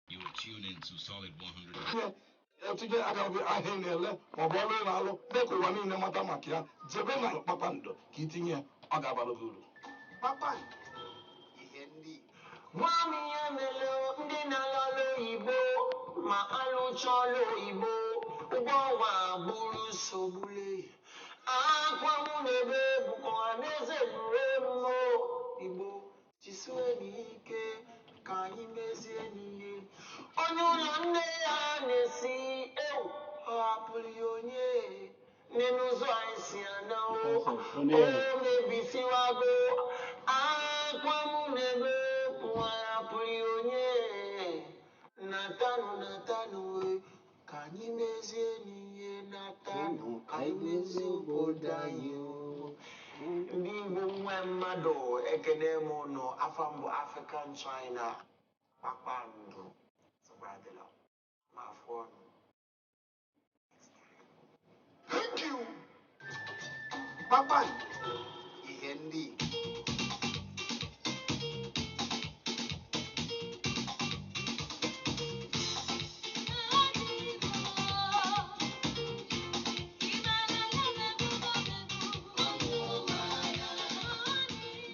You are tuned into Solid 100. Today I can be a henele, or Bolalo, Beco, no matter Makia, Jebena, Kpakpando, Kitinga, Agabalaguru. Papa, Hendi. Wami Emelo, Dinalalo Ibo, Maalu Cholo Ibo, Ubawa Buru Sobule, Aquamunebe, Bukoanese Remo, Ibo, Chiswenike, Kaimesieni, Onulande Anesi, Apulionye. Nenuzo aisiana o mebi siwago akwamunebe kuara pulionye natanu kanyi mezie niye natanu kanyi mezie obodanyo ndị Igbo nwe mmadụ ekene mụ nọ afambo African China Kpakpando sabradela mafọ. Thank you. Papa, Hendi.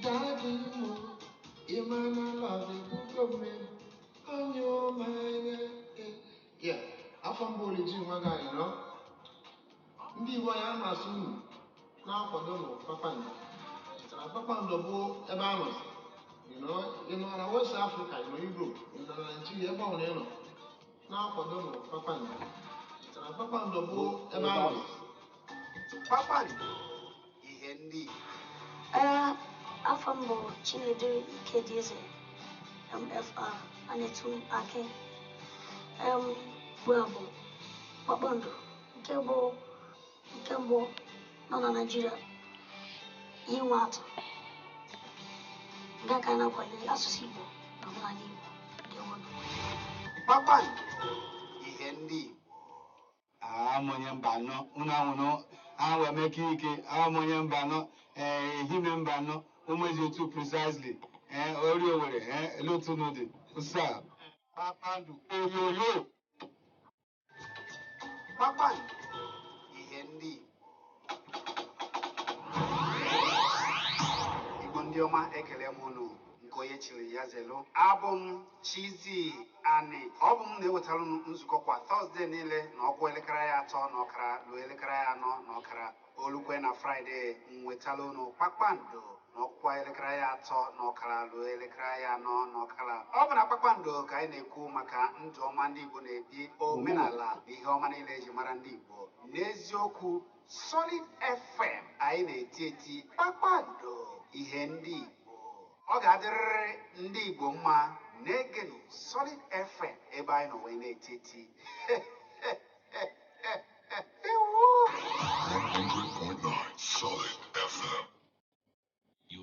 Daddy, Imana love the book of men on your mind. Yeah, I'm from Bolly, you know. Ndị Igbo ya na-asụ unu na-akwado nụ Kpakpando. Kpakpando bụ ebe a nọ. Ị nọ na West Africa, ị nọ Europe, ị nọ na Nigeria, ebe ọbụla ị nọ na-akwado nụ Kpakpando. Kpakpando bụ ebe a nọ. Kpakpando, ihe ndị. Afọ m bụ Chinedu Ikedieze MFR Anetu Ake bụ abụ Kpakpando nke mbụ nọ na Naịjirịa inwe atụ nke ka na-akwanye asụsụ Igbo na omenala Igbo nke nwoke. Kpakpando, ihe ndị. Amonye mbano unawuno awe mekike amonye mbano hime mbano umezi otu precisely ori owere elotu nodi usa Kpakpando oyoyo. Kpakpando, ihe ndị. Igbo ndị ọma ekele m unu nke onye chiri ya zelo. Abụ m Chizzy ani. Ọ bụ m na-ewetara unu nzukọ kwa Thursday niile na ọkụ elekere ya 3 na ọkara ruo elekere ya 4 na ọkara. Olukwe na Friday nwetara unu Kpakpando n'ọkwa elekere ya 3 n'ọkara ruo elekere ya 4 n'ọkara. Ọ bụ na Kpakpando ka anyị na-ekwu maka ndụ ọma ndị Igbo na-ebi, omenala na ihe ọma niile eji mara ndị Igbo. N'eziokwu, Solid FM anyị na-eti eti Kpakpando ihe ndị Igbo. Ọ ga-adịrịrị ndị Igbo mma na-egenu Solid FM ebe anyị nọ wee na-eti eti. 100.9 Solid FM. You.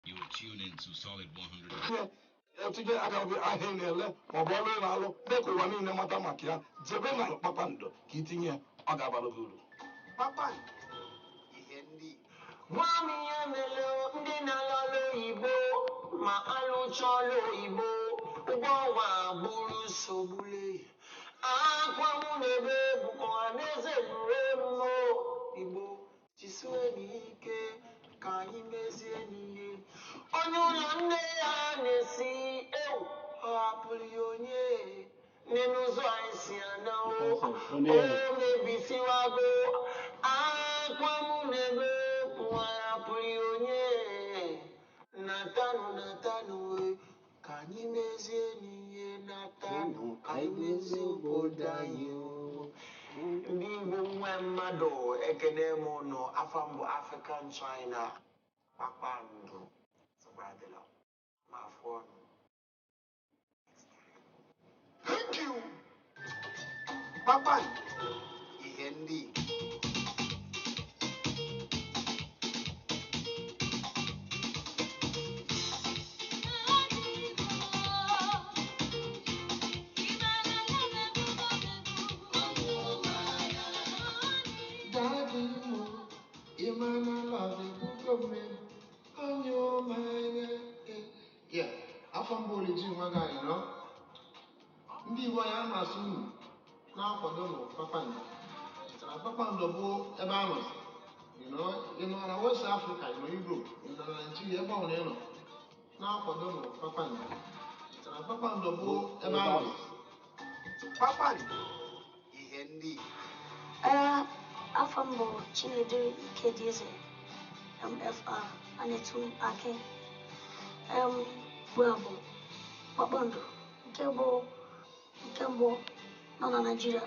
You tune into Solid 100. etinye agaghị ahịa ị na-ele maọbụ ọrụ ị na-alụ mee ka ụwa niile mata maka ya jebe na Kpakpando ka itinye ọ ga-abara gị uru. Kpakpando ihe ndị Igbo. Nwami ya mere ndị na-alụ oyibo ma alụcha ọlụ oyibo ụgwọ ọnwa bụrụ nsogbule akwa mụ na-ebe bụkwa ọhaneze rue mmụọ Igbo jisiwe n'ike ka anyị mezie n'ihe onye ụlọ nne ya na-esi ewu ọ hapụrụ ya onye nne n'ụzọ anyị si ana o mebisiwago akwa mụ na-ebe Natanụ ka anyị mezie n'ihe natanụ ka anyị mezie obodo anyị ndị Igbo nwe mmadụ ekene m ụnụ afọ mbụ African China Kpakpando sabadela ma afọ ọnụ. Thank you. Kpakpando ihe ndị Igbo. Afọ mbụ Oliji nwa gị anyị nọ ndị Igbo anyị amasị unu na-akwado nụ Kpakpando. Kpakpando bụ ebe a nọzi ị nọ na West Africa, ị nọ Europe, ị nọ na Nigeria, ebe ọbụla ị nọ na-akwado nụ Kpakpando. Kpakpando bụ ebe a nọzi. Kpakpando ihe ndị Igbo. Afọ mbụ Chizzy MFR Anetu Ake bụ abụ Kpakpando nke mbụ nọ na Nigeria.